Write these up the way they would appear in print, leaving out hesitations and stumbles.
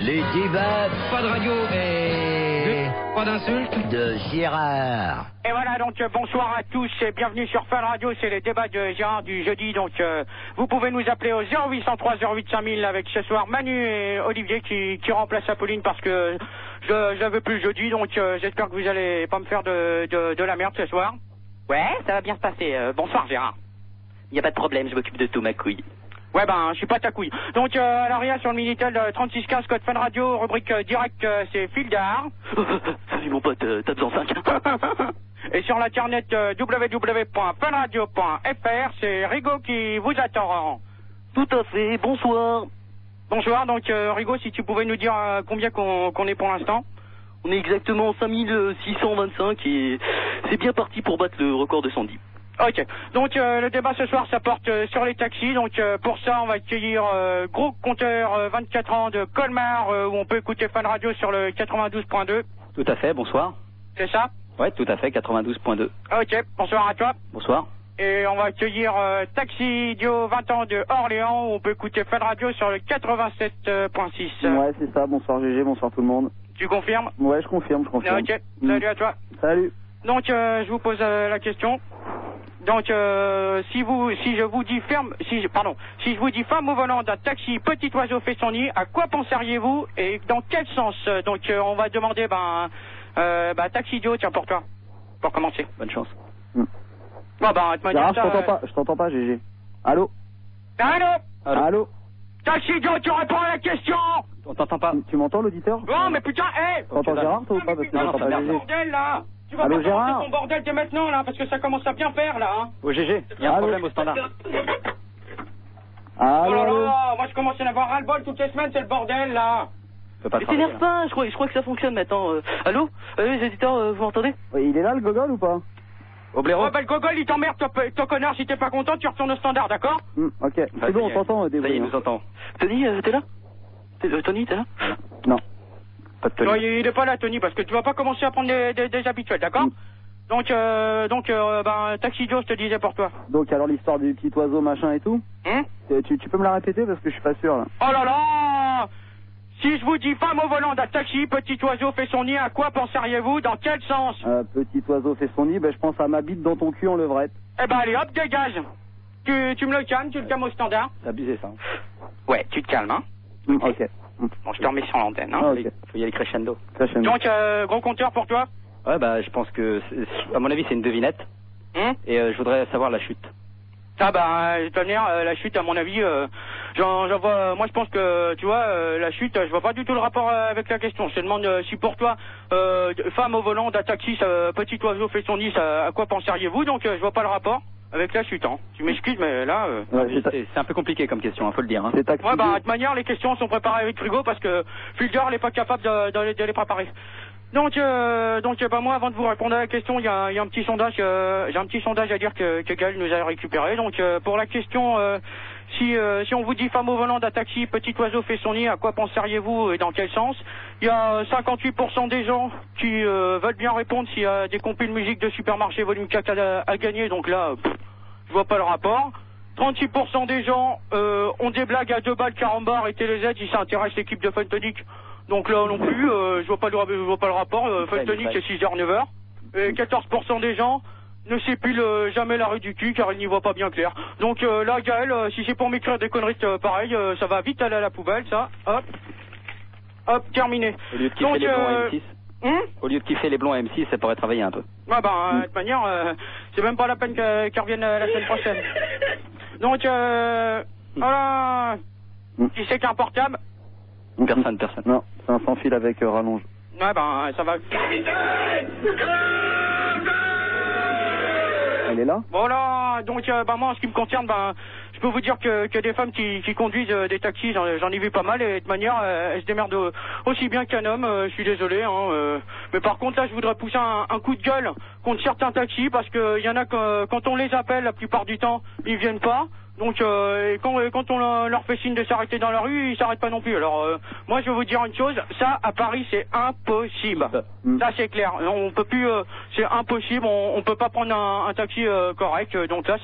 Les débats, pas de radio et pas d'insultes de Gérard. Et voilà, donc bonsoir à tous et bienvenue sur Fun Radio, c'est les débats de Gérard du jeudi, donc vous pouvez nous appeler au 0803 08 5000 avec ce soir Manu et Olivier qui remplacent Apolline parce que je veux plus le jeudi, donc j'espère que vous allez pas me faire de la merde ce soir. Ouais, ça va bien se passer. Bonsoir Gérard. Y a pas de problème, je m'occupe de tout, ma couille. Ouais je suis pas ta couille. Donc à l'arrière sur le Minitel 3615 code Fun Radio, rubrique direct, c'est fil d'art. Salut mon pote, t'as besoin 5. Et sur l'internet www.funradio.fr, c'est Rigaud qui vous attend. Tout à fait, bonsoir. Bonsoir, donc Rigaud, si tu pouvais nous dire combien qu'on est pour l'instant. On est exactement 5625 et c'est bien parti pour battre le record de Sandy. Ok, donc le débat ce soir ça porte sur les taxis, donc pour ça on va accueillir Gros Compteur 24 ans de Colmar où on peut écouter Fun Radio sur le 92.2. Tout à fait, bonsoir. C'est ça? Ouais, tout à fait, 92.2. Ok, bonsoir à toi. Bonsoir. Et on va accueillir Taxi Idiot 20 ans de Orléans où on peut écouter Fun Radio sur le 87.6. Ouais, c'est ça, bonsoir GG, bonsoir tout le monde. Tu confirmes? Ouais, je confirme. Ok, salut à toi. Salut. Donc je vous pose la question. Donc si je vous dis si je vous dis femme au volant d'un taxi, petit oiseau fait son nid, à quoi penseriez-vous et dans quel sens? Donc on va demander Taxi Idiot, tiens pour toi, pour commencer. Bonne chance. Je t'entends pas GG. Allô? Allô? Taxi Idiot, tu réponds à la question. On t'entend pas. Tu m'entends l'auditeur? Non mais putain, T'entends Gérard toi ou pas? Parce que j'entends pas GG. Bordel là. Tu vas Allô, pas Gérard commencer ton bordel dès maintenant là, parce que ça commence à bien faire là. Oh GG, il y a un problème au standard. Oh là Allô? là, moi je commence à en avoir ras-le-bol toutes les semaines, c'est le bordel là. Mais t'énerve pas, je crois que ça fonctionne maintenant. Allô les éditeurs, vous m'entendez? Ouais, il est là le gogol ou pas? Au blaireau. Le gogol il t'emmerde, ton connard, si t'es pas content, tu retournes au standard, d'accord? Ok, c'est bon, on t'entend. Ça y est, il nous entend. Tony, t'es là? Tony, t'es là? Non. Pas de Tony. Non, il est pas là, Tony, parce que tu vas pas commencer à prendre des habituels, d'accord? Donc, Taxi Joe, je te disais pour toi. Donc alors l'histoire du petit oiseau machin et tout? Tu peux me la répéter parce que je suis pas sûr là. Oh là là! Si je vous dis femme au volant d'un taxi, petit oiseau fait son nid, à quoi penseriez-vous? Dans quel sens? Petit oiseau fait son nid, je pense à ma bite dans ton cul en levrette. Eh ben allez, hop, dégage. Tu me le calmes, tu le calmes au standard. C'est abusé ça. Ouais, tu te calmes, hein. Ok. Bon, je te remets sur l'antenne, hein. Ok. Faut y aller crescendo. Donc, Gros Compteur pour toi? Ouais, je pense que, à mon avis, c'est une devinette. Et je voudrais savoir la chute. La chute, à mon avis, j'en vois. Moi, je pense que, tu vois, la chute, je vois pas du tout le rapport avec la question. Je te demande si pour toi, femme au volant d'un taxi, petit oiseau fait son nid, à quoi penseriez-vous? Donc, je vois pas le rapport avec la chute, hein. Tu m'excuses, mais là. C'est un peu compliqué comme question, faut le dire. Hein. C'est taxi. Ouais, de toute manière, les questions sont préparées avec frigo parce que Fulger n'est pas capable de les préparer. Donc, moi, avant de vous répondre à la question, il y a un petit sondage, j'ai un petit sondage à dire que Gaël nous a récupéré. Donc, pour la question, si on vous dit femme au volant d'un taxi, petit oiseau fait son nid, à quoi penseriez-vous et dans quel sens? Il y a 58% des gens qui veulent bien répondre s'il y a des compil musique de supermarché volume 4 à gagner. Donc là, je vois pas le rapport. 36% des gens ont des blagues à 2 balles carambar et TéléZ si ça intéresse l'équipe de Funtonic. Donc là non plus, je vois pas le rapport. Funtonic c'est 6h, 9h. Et 14% des gens ne s'épilent jamais la rue du cul car ils n'y voient pas bien clair. Donc là, Gaël, si c'est pour m'écrire des conneries pareil, ça va vite aller à la poubelle, ça. Hop, terminé. Au lieu de kiffer les blonds à M6. Au lieu de kiffer les blonds à M6, ça pourrait travailler un peu. Ouais, de toute manière, c'est même pas la peine qu'ils reviennent la semaine prochaine. Donc, voilà. Qui c'est qu'un portable? Personne. Non, c'est un sans fil avec rallonge. Ouais, ça va. Elle est là? Voilà, donc moi en ce qui me concerne, je peux vous dire que des femmes qui conduisent des taxis, j'en ai vu pas mal et de toute manière elles se démerdent aussi bien qu'un homme, je suis désolé, hein, mais par contre là je voudrais pousser un coup de gueule contre certains taxis parce que y en a que quand on les appelle la plupart du temps ils viennent pas. Donc, quand on leur fait signe de s'arrêter dans la rue, ils s'arrêtent pas non plus. Alors, moi, je vais vous dire une chose. Ça, à Paris, c'est impossible. Ça, c'est clair. On peut plus. C'est impossible. On peut pas prendre un taxi correct. Donc là,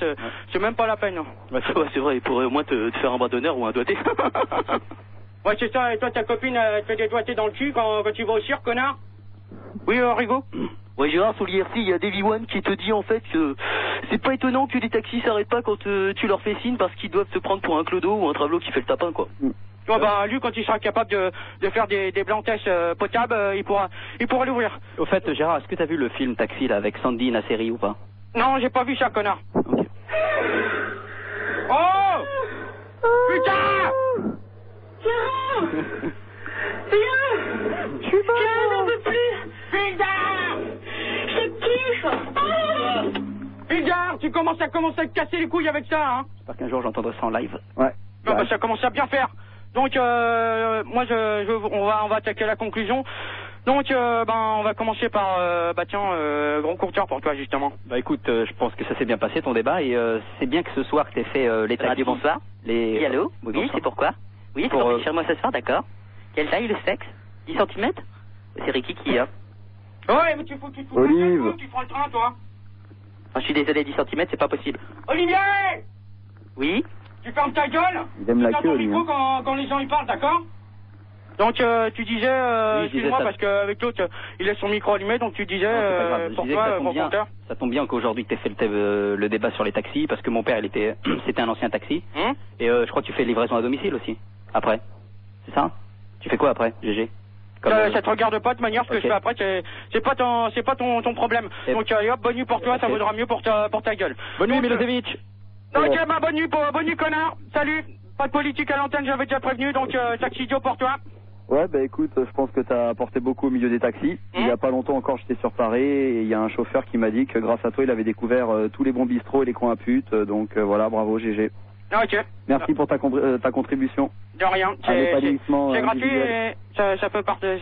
c'est même pas la peine. Ouais, c'est vrai. Il pourrait au moins te faire un bras d'honneur ou un doigté. Ouais, c'est ça, et toi, ta copine, elle te fait des doigtés dans le cul quand tu vas au cirque, connard? Oui, Rigaud? Ouais, Gérard, sur l'IRC, il y a Davy One qui te dit en fait que c'est pas étonnant que les taxis s'arrêtent pas quand tu leur fais signe parce qu'ils doivent te prendre pour un clodo ou un travelo qui fait le tapin, quoi. Ouais, bah, lui, quand il sera capable de faire des blanctesses potables, il pourra l'ouvrir. Au fait, Gérard, est-ce que t'as vu le film Taxi, là, avec Sandy Nasseri ou pas? Non, j'ai pas vu ça, connard. Ok. Oh! Putain! Gérard! Viens! Gérard, j'en peux plus! Fulgare! Je kiffe! Fulgare, tu commences à te casser les couilles avec ça, hein? J'espère qu'un jour j'entendrai ça en live. Ouais. Non, bah, ça commence à bien faire. Donc, moi, on va attaquer la conclusion. Donc, on va commencer par, gros compteur pour toi, justement. Bah écoute, je pense que ça s'est bien passé ton débat et c'est bien que ce soir que t'aies fait les taxis. Radio, bonsoir. Les... Oui, allô? Oui, bonsoir. c'est pourquoi? Oui, c'est pour chez moi ce soir, d'accord. Quelle taille, le sexe? 10 cm? C'est Ricky qui, hein? Ouais, mais tu fous Olive. tu prends le train, toi. Je suis désolé, 10 cm, c'est pas possible. Olivier! Oui? Tu fermes ta gueule. Il aime la queue, ton lui, micro quand les gens y parlent, d'accord? Donc, tu disais, Oui, excuse-moi, ça... parce qu'avec l'autre, il laisse son micro allumé, donc tu disais, Non, c'est pas grave. Je pour disais toi, que ça tombe gros bien, compteur. ça tombe bien qu'aujourd'hui tu aies fait le débat sur les taxis parce que mon père, c'était un ancien taxi. Et je crois que tu fais livraison à domicile aussi, après. C'est ça? Tu fais quoi après, GG? Ça te regarde pas de manière, ce que je fais après, c'est pas ton problème. Donc, allez hop, bonne nuit pour toi, ça vaudra mieux pour ta gueule. Bonne nuit, Donc, Milosevic. Ok, bah, bonne nuit, connard. Salut. Pas de politique à l'antenne, j'avais déjà prévenu, donc, taxi idiot pour toi. Ouais, bah écoute, je pense que t'as apporté beaucoup au milieu des taxis. Il y a pas longtemps encore, j'étais sur Paris et il y a un chauffeur qui m'a dit que grâce à toi, il avait découvert tous les bons bistrots et les coins à putes. Donc voilà, bravo GG. Ok. Merci pour ta contribution. De rien. C'est gratuit et ça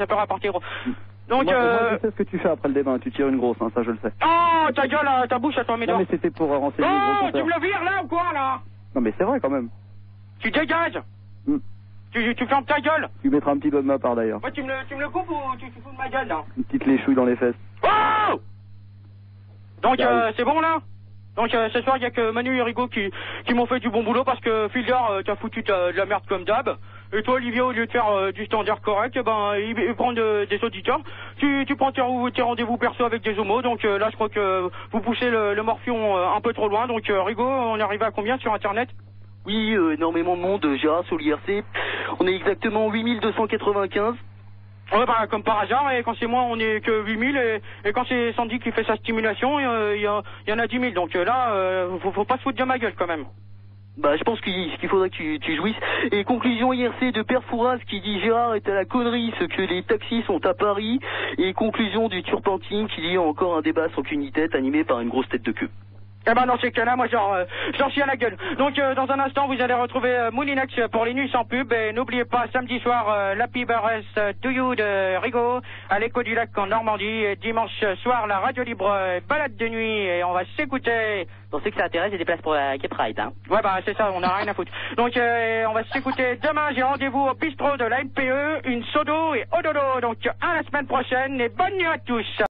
peut rapporter gros. Donc, moi, je sais ce que tu fais après le débat, tu tires une grosse, hein, ça je le sais. Oh, ta gueule, ta bouche à toi, mes Non dents. mais c'était pour renseigner le Oh, gros tu compteur. me le vires là ou quoi, là? Non mais c'est vrai quand même. Tu dégages. Tu fermes ta gueule. Tu mettras un petit doigt de ma part d'ailleurs. Ouais, tu me le coupes ou tu fous de ma gueule, là? Une petite léchouille dans les fesses. Oh! Donc, c'est bon, là? Donc, ce soir, il y a que Manu et Rigaud qui m'ont fait du bon boulot parce que Fulgare, t'as foutu de la merde comme d'hab. Et toi, Olivier, au lieu de faire du standard correct, il prend des auditeurs. Tu prends tes rendez-vous perso avec des homos. Donc là, je crois que vous poussez le morpion un peu trop loin. Donc, Rigaud, on est arrivé à combien sur Internet? Oui, énormément de monde, Gérard, sur l'IRC. On est exactement 8295. Ouais, bah, comme par hasard, et quand c'est moi, on est que 8000, et quand c'est Sandy qui fait sa stimulation, il y en a 10 000. Donc là, faut pas se foutre de ma gueule, quand même. Bah, je pense qu'il faudrait que tu jouisses. Et conclusion IRC de Père Fouras qui dit Gérard est à la connerie, ce que les taxis sont à Paris. Et conclusion du Turpentine qui dit encore un débat sans qu'une tête animé par une grosse tête de queue. Eh ben dans ces cas-là, moi j'en chie à la gueule. Donc dans un instant, vous allez retrouver Moulinex pour les nuits sans pub. Et n'oubliez pas, samedi soir, l'Happy Birthday to You de Rigaud à l'Écho du Lac en Normandie. Et dimanche soir, la radio libre balade de nuit. Et on va s'écouter. Pour ceux que ça intéresse, j'ai des places pour la Cape Ride, hein. Ouais, bah c'est ça, on a rien à foutre. Donc on va s'écouter demain. J'ai rendez-vous au bistrot de la NPE, une sodo et ododo. Donc à la semaine prochaine et bonne nuit à tous.